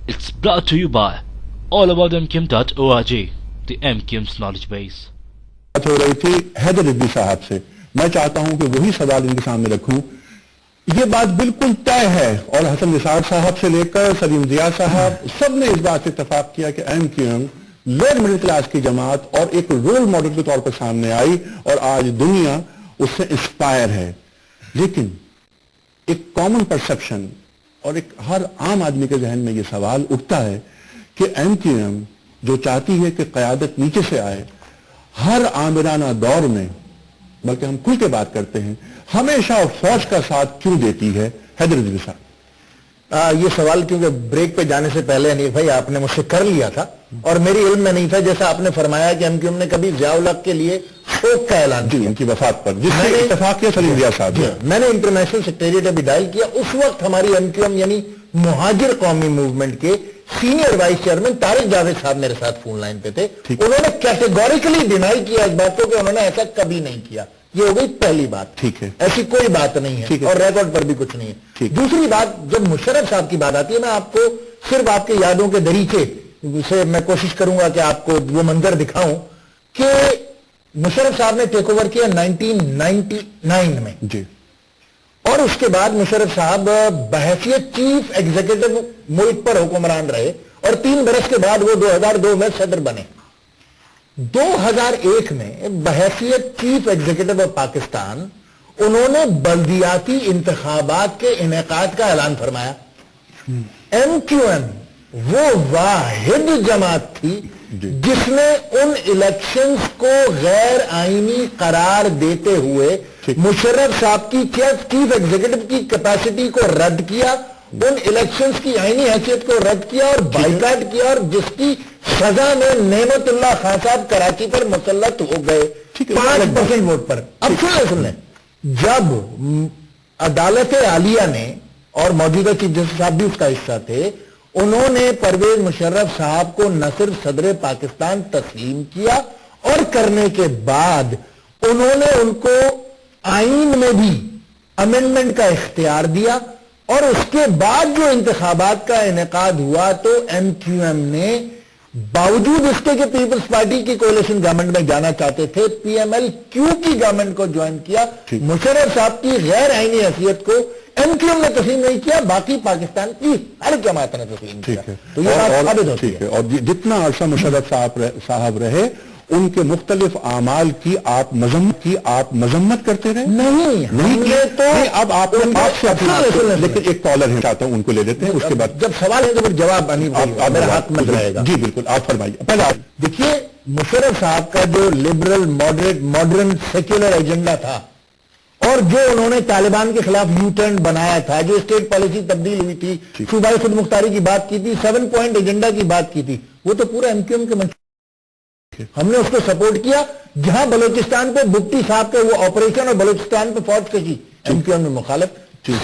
It's brought to you by allaboutmqm.org, the MQM's knowledge base. बात हो रही थी हैदर रिजवी साहब से, मैं चाहता हूं कि वही सवाल इनके सामने रखूं। ये बात बिल्कुल तय है और हसन निसार साहब से लेकर सलीम जिया साहब सब ने इस बात से इत्तेफाक किया कि MQM लोअर मिडिल क्लास की जमात और एक रोल मॉडल के तौर पर सामने आई और आज दुनिया उससे इंस्पायर है। लेकिन एक कॉमन परसेप्शन और एक हर आम आदमी के जहन में ये सवाल उठता है कि MQM जो चाहती है कि क़यादत नीचे से आए, हर आमिराना दौर में, बल्कि हम खुल के बात करते हैं, हमेशा फौज का साथ क्यों देती है? हैदर रिजवी साहब, ये सवाल क्योंकि ब्रेक पे जाने से पहले अनीफ भाई आपने मुझसे कर लिया था और मेरी इल्म में नहीं था, जैसा आपने फरमाया कि MQM ने कभी ज़िया-उल हक के लिए शोक का ऐलान किया उनकी वफात पर, जिसने इत्तेफाक किया सलीम जिया साहब ने। मैंने इंटरनेशनल सेक्रेटरीट अभी डायल किया, उस वक्त हमारी MQM यानी मुहाजिर कौमी मूवमेंट के senior vice chairman Tariq Javed साहब मेरे साथ फोन लाइन पे थे। उन्होंने कैटेगोरिकली डिनाई किया इस बात को कि उन्होंने ऐसा कभी नहीं किया। ये हो गई पहली बात। ठीक है, ऐसी कोई बात नहीं है और रिकॉर्ड पर भी कुछ नहीं है। दूसरी बात, जब मुशर्रफ साहब की बात आती है, मैं आपको सिर्फ आपके यादों के दरीचे से मैं कोशिश करूंगा कि आपको वो मंजर दिखाऊं कि मुशर्रफ साहब ने टेक ओवर किया 1999 में जी, और उसके बाद मुशर्रफ साहब बहैसियत चीफ एग्जीक्यूटिव मुल्क पर हुक्मरान रहे और 3 बरस के बाद वो 2002 में सदर बने। 2001 में बहैसियत चीफ एग्जीक्यूटिव ऑफ पाकिस्तान उन्होंने बल्दियाती इंतखाबात के इनेकाद का ऐलान फरमाया। MQM वो वाहिद जमात थी जिसने उन इलेक्शंस को गैर आईनी करार देते हुए मुशर्रफ साहब की चीफ एग्जीक्यूटिव की कैपेसिटी को रद्द किया, उन इलेक्शंस की आईनी हैसियत को रद्द किया और बाइकाट किया, और जिसकी सजा में नेमतुल्लाह खान साहब कराची पर मुसल्लत हो गए 5% वोट पर। अब सुन जब अदालत आलिया ने, और मौजूदा चीफ जस्टिस साहब भी उसका हिस्सा थे, उन्होंने परवेज मुशर्रफ साहब को न सिर्फ सदर पाकिस्तान तस्लीम किया और करने के बाद उन्होंने उनको आईन में भी अमेंडमेंट का इख्तियार दिया और उसके बाद जो इंतखाबात का इनेकाद हुआ तो MQM ने बावजूद इसके कि पीपल्स पार्टी की कोalition गवर्नमेंट में जाना चाहते थे, PML-Q की गवर्नमेंट को ज्वाइन किया। मुशर्रफ साहब की गैर आईनी हैसियत को MQM ने तस्लीम नहीं किया, बाकी पाकिस्तान की हर जमात ने तस्लीम किया। तो ये बात साबित होती है। और जितना अरसा मुशर्रफ साहब रहे, उनके मुख्तलिफ आमाल की आप मजम्मत करते रहे? नहीं किए। तो अब आप लेकिन एक कॉलर है, चाहता हूं उनको ले लेते हैं, उसके बाद जब सवाल है तो फिर जवाब मेरे हाथ में रहेगा। जी बिल्कुल, आप फरमाइए। पहले आप देखिए, मुशर्रफ साहब का जो liberal moderate modern secular agenda था और जो उन्होंने तालिबान के खिलाफ यू टर्न बनाया था, जो स्टेट पॉलिसी तब्दील हुई थी, सूबाई खुद मुख्तारी की बात की थी, 7 पॉइंट एजेंडा की बात की थी, वो तो पूरा MQM के हमने उसको सपोर्ट किया। जहां बलूचिस्तान पे बुट्टी साहब के वो ऑपरेशन और बलूचिस्तान पे फौज कशी, MQM ने मुखालत।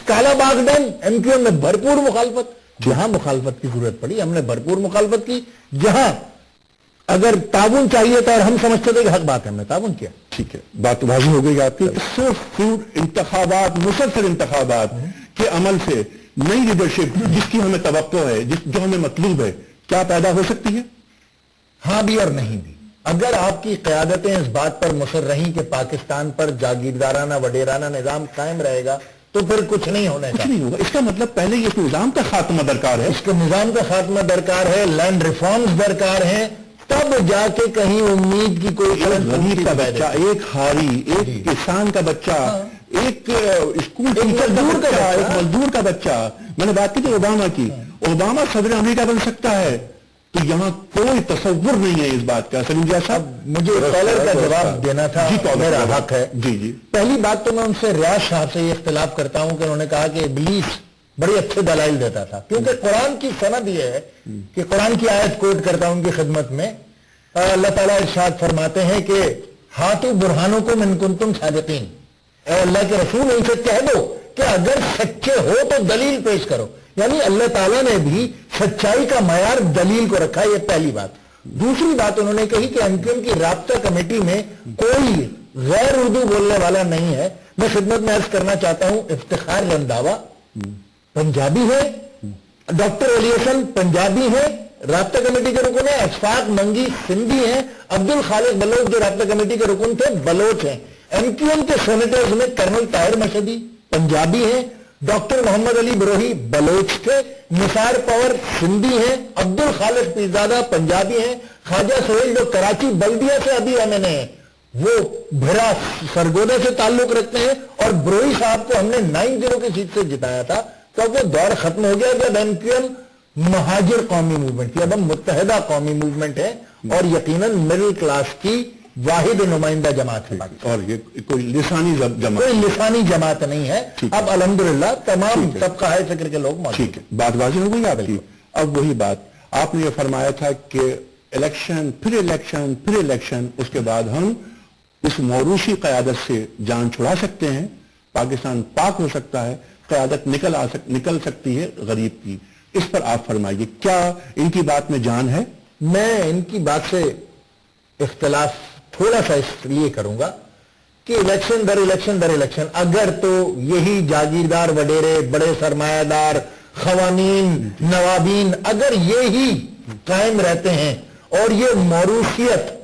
कालाबाग डैम, MQM ने भरपूर मुखालफत। जहां मुखालफत की जरूरत पड़ी हमने भरपूर मुखालफत की। जहां अगर ताउन चाहिए था और हम समझते थे कि हक बात है, हमने ताउन किया। ठीक है, बात वाज़ेह हो गई आपकी। सिर्फ इंतखाबात, मुसलसल इंतखाबात के अमल से नई लीडरशिप जिसकी हमें तवक्को है, जो हमें मतलूब है, क्या पैदा हो सकती है? हाँ भी और नहीं भी। अगर आपकी क़यादतें इस बात पर मुसर रही कि पाकिस्तान पर जागीरदाराना वडेराना निजाम कायम रहेगा तो फिर कुछ नहीं होने का, नहीं होगा। इसका मतलब पहले ये निजाम का खात्मा दरकार है, इसके निजाम का खात्मा दरकार है, लैंड रिफॉर्म्स दरकार है, तब जाके कहीं उम्मीद की कोई गरीब का बच्चा, एक हारी, एक किसान का बच्चा, एक स्कूल मजदूर का बच्चा, मैंने बात की थी ओबामा की, ओबामा सदर अमेरिका बन सकता है, तो यहां कोई तसव्वुर नहीं है इस बात का। सलीम जिया साहब, मुझे कॉलर का जवाब देना था, मेरा हक है। जी जी। पहली बात तो मैं उनसे रियाज साहब से ये इख्तिलाफ करता हूं कि उन्होंने कहा कि इब्लीस बड़े अच्छे दलाइल देता था, क्योंकि कुरान की सनद ये है कि कुरान की आयत कोट करता हूं उनकी खिदमत में, अल्लाह ताला इरशाद फरमाते हैं कि हाथू बुरहानों को मिन कुंतुम सादिकीन, अल्लाह के रसूल उनसे कह दो कि अगर सच्चे हो तो दलील पेश करो। यानी अल्लाह ताला ने भी सच्चाई का मयार दलील को रखा है, ये पहली बात। दूसरी बात उन्होंने कही कि MQM की राब्ता कमेटी में कोई गैर उर्दू बोलने वाला नहीं है। मैं खिदमत में अर्ज करना चाहता हूं, इफ्तिखार रंधावा पंजाबी है, डॉक्टर अली हसन पंजाबी हैं, राब्ता कमेटी के रुकन है। अशफाक मंगी सिंधी हैं। अब्दुल खालिक बलोच जो राब्ता कमेटी के रुकन थे बलोच हैं। एमक्यूएम के सेनेटर्स में कर्नल ताहिर मशहदी पंजाबी हैं। डॉक्टर मोहम्मद अली बरोही बलोच थे। निसार पवर सिंधी हैं। अब्दुल खालिक पीरजादा पंजाबी हैं। ख्वाजा सोहेल जो कराची बल्दिया से अभी एमएनए हैं, वो भिरा सरगोदा से ताल्लुक रखते हैं। और बरोही साहब को हमने 9-0 की सीट से जिताया था। तो वो दौर खत्म हो गया जब एमक्यूएम महाजिर कौमी मूवमेंट थी। अब हम मुत्तहिदा कौमी मूवमेंट है और यकीनन मिडिल क्लास की वाहिद नुमाइंदा जमात है। और ये कोई लिसानी जमात, कोई लिसानी जमात नहीं है। अब अल्हम्दुलिल्लाह तमाम तबका है फिक्र के लोग मौजूद। ठीक है, बात वाज़ेह हो गई आपकी। अब वही बात आपने ये फरमाया था कि इलेक्शन फिर इलेक्शन फिर इलेक्शन, उसके बाद हम इस मौरूसी क़यादत से जान छुड़ा सकते हैं, पाकिस्तान पाक हो सकता है, क़यादत निकल सकती है गरीब की। इस पर आप फरमाइए, क्या इनकी बात में जान है? मैं इनकी बात से इख्तिलाफ थोड़ा सा इसलिए करूंगा कि इलेक्शन दर इलेक्शन अगर तो यही जागीरदार वडेरे, बड़े सरमायादार, खवानीन, नवाबीन अगर ये ही कायम रहते हैं और ये मौरूसियत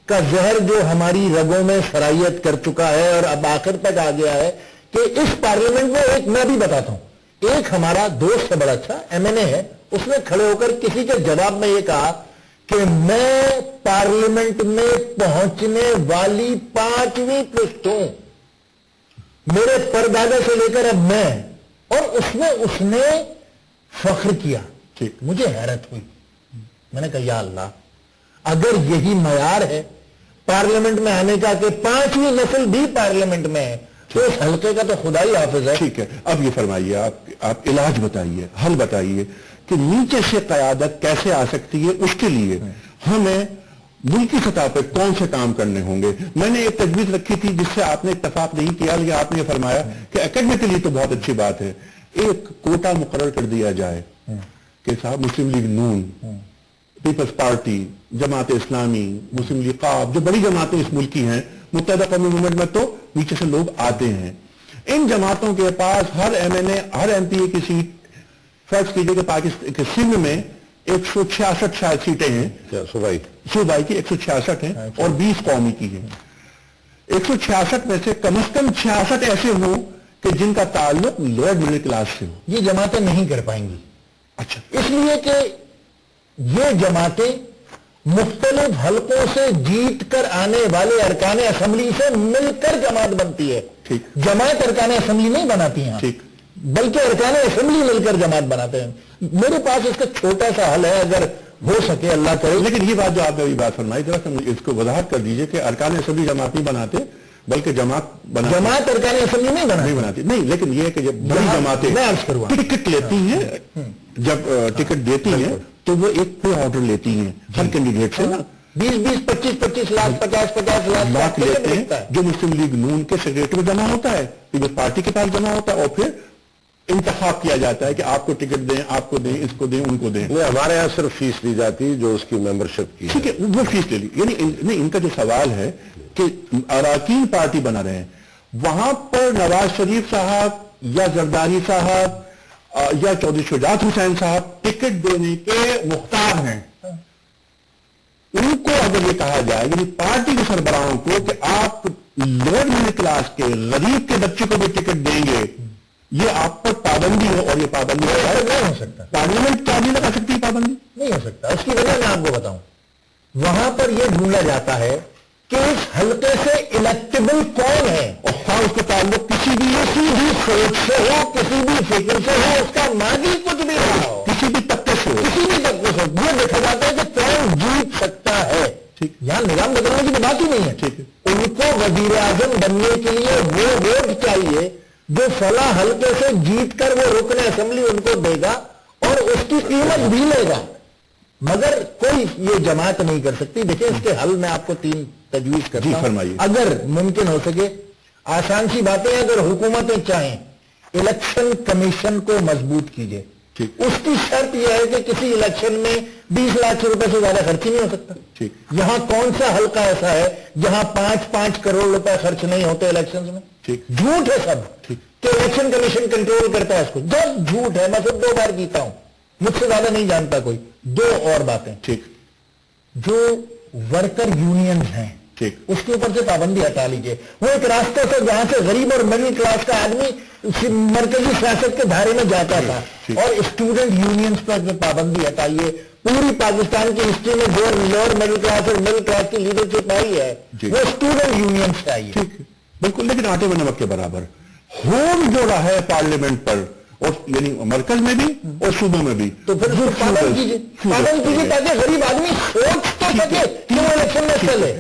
का जहर जो हमारी रगों में सरायत कर चुका है और अब आखिर तक आ गया है कि इस पार्लियामेंट में एक मैं भी बताता हूं, एक हमारा दोस्त है बड़ा अच्छा एमएनए है, उसने खड़े होकर किसी के जवाब में ये कहा कि मैं पार्लियामेंट में पहुंचने वाली 5वीं पृष्ठ हूं, मेरे परदादा से लेकर अब मैं, और उसने फख्र किया। ठीक, मुझे हैरत हुई। मैंने कहा या अल्लाह, अगर यही मयार है पार्लियामेंट में आने का कि 5वीं नस्ल भी पार्लियामेंट में है, तो इस हल्के का तो खुदा ही हाफिज है। ठीक है, अब ये फरमाइए, आप इलाज बताइए, हल बताइए कि नीचे से क़यादत कैसे आ सकती है। उसके लिए हमें मुल्की सतह पर कौन से काम करने होंगे। मैंने एक तजवीज रखी थी जिससे आपने इत्तफाक नहीं किया, लेकिन आपने फरमाया कि एकेडमिकली तो बहुत अच्छी बात है, एक कोटा मुकर्रर कर दिया जाए कि साहब मुस्लिम लीग नून, पीपल्स पार्टी, जमात इस्लामी, मुस्लिम लीग काब, जो बड़ी जमातें इस मुल्क की हैं, मुत्तहिदा कौमी मूवमेंट में तो नीचे से लोग आते हैं। इन जमातों के पास हर एमएनए, हर एमपीए की सीट, फर्ज कीजिए कि पाकिस्तान के सिंध में 166 शायद सीटें हैं, सूबाई की 166 हैं और 20 कौमी की हैं। 166 में से कम 66 ऐसे हों कि जिनका ताल्लुक लोअर मिडिल क्लास से हो। ये जमातें नहीं कर पाएंगी। अच्छा, इसलिए कि ये जमातें मुख्तलिफ हलकों से जीत कर आने वाले अरकान असम्बली से मिलकर जमात बनती है। ठीक, जमात अरकान असम्बली नहीं बनाती हैं, ठीक, बल्कि अरकान असम्बली मिलकर जमात बनाते हैं। मेरे पास इसका छोटा सा हल है, अगर हो सके अल्लाह करे। लेकिन ये बात जो आपने अभी बात फरमाई, जरा इसको वजाहत कर दीजिए कि अरकान असम्बली जमात नहीं बनाते, बल्कि जमात अरकान असम्बली नहीं बनाती। नहीं, लेकिन ये है कि जब बड़ी जमातें टिकट लेती हैं, जब टिकट देती हैं तो वो एक पे ऑर्डर लेती हैं हर कैंडिडेट से ना, 20-20, 25-25 लाख, 50-50 लाख लेते हैं, जो मुस्लिम लीग नून के सेक्रेटरी में जमा होता है, पार्टी के पास जमा होता है, और फिर इंतखाब किया जाता है कि आपको टिकट दें, आपको दें, इसको दें, उनको दें। नहीं, हमारे यहाँ सिर्फ फीस ली जाती है जो उसकी मेंबरशिप की। ठीक है, वो फीस ले ली। यानी नहीं, इनका जो सवाल है कि अराकीन पार्टी बना रहे हैं, वहां पर नवाज शरीफ साहब या जरदारी साहब या चौधरी शुजात हुसैन साहब टिकट देने के मुख्तार हैं। उनको अगर ये कहा जाए, यानी पार्टी के सरबराहों को, कि आप लोअर मिडिल क्लास के गरीब के बच्चे को भी टिकट देंगे, ये आप पर पाबंदी है, और ये पाबंदी नहीं हो सकता। पार्लियामेंट क्या नहीं लगा सकती पाबंदी? नहीं हो सकता। उसकी वजह मैं आपको बताऊं, वहां पर यह ढूंढा जाता है कि इस हल्के से इलेक्टेबल कौन है, और हाँ, उसका ताल्लुक किसी भी सोच से हो, किसी भी फिक्र से हो, उसका माजी कुछ भी रहा हो, किसी भी तबके से हो, किसी भी तबके से, ये देखा जाता है कि कौन जीत सकता है। ठीक, यहां निजाम बदलने की बात ही नहीं है। ठीक है, उनको वजीर आजम बनने के लिए वो वोट चाहिए जो फला हल्के से जीत कर वो रुकन असेंबली उनको देगा और उसकी कीमत भी लेगा, मगर कोई ये जमात नहीं कर सकती। देखिए, इसके हल में आपको 3 तजवीज करता हूं, अगर मुमकिन हो सके। आसान सी बातें, अगर हुकूमतें चाहें इलेक्शन कमीशन को मजबूत कीजिए, उसकी शर्त यह है कि किसी इलेक्शन में 20 लाख रुपए से ज्यादा खर्च ही नहीं हो सकता। ठीक, यहां कौन सा हल्का ऐसा है जहां 5-5 करोड़ रुपए खर्च नहीं होते इलेक्शन में? ठीक, झूठ है सब। ठीक, कि इलेक्शन कमीशन कंट्रोल करता है इसको, जब झूठ है। मैं सिर्फ 2 बार जीता हूं, مجھ سے زیادہ نہیں جانتا کوئی. دو اور باتیں. ٹھیک. جو ورکر یونینز ہیں ٹھیک. اس کے اوپر سے پابندی ہٹا لیجیے. وہ ایک راستہ تھا جہاں سے غریب اور مڈل کلاس کا آدمی مرکزی سیاست کے دھارے میں جاتا تھا. اور اسٹوڈنٹ یونینز پر پابندی ہٹائیے. پوری پاکستان کی ہسٹری میں جو لوور مڈل کلاس اور مڈل کلاس کی لیڈرشپ آئی ہے وہ اسٹوڈنٹ یونینز سے آئی ہے. بالکل. لیکن آٹے و نمک کے برابر ہوم جو رہا ہے پارلیمنٹ پر, اور یعنی مرکز میں بھی اور صوبوں میں بھی, تو پھر پابند کیجیے تاکہ غریب آدمی سوچ تو سکے کہ وہ الیکشن میں چلے.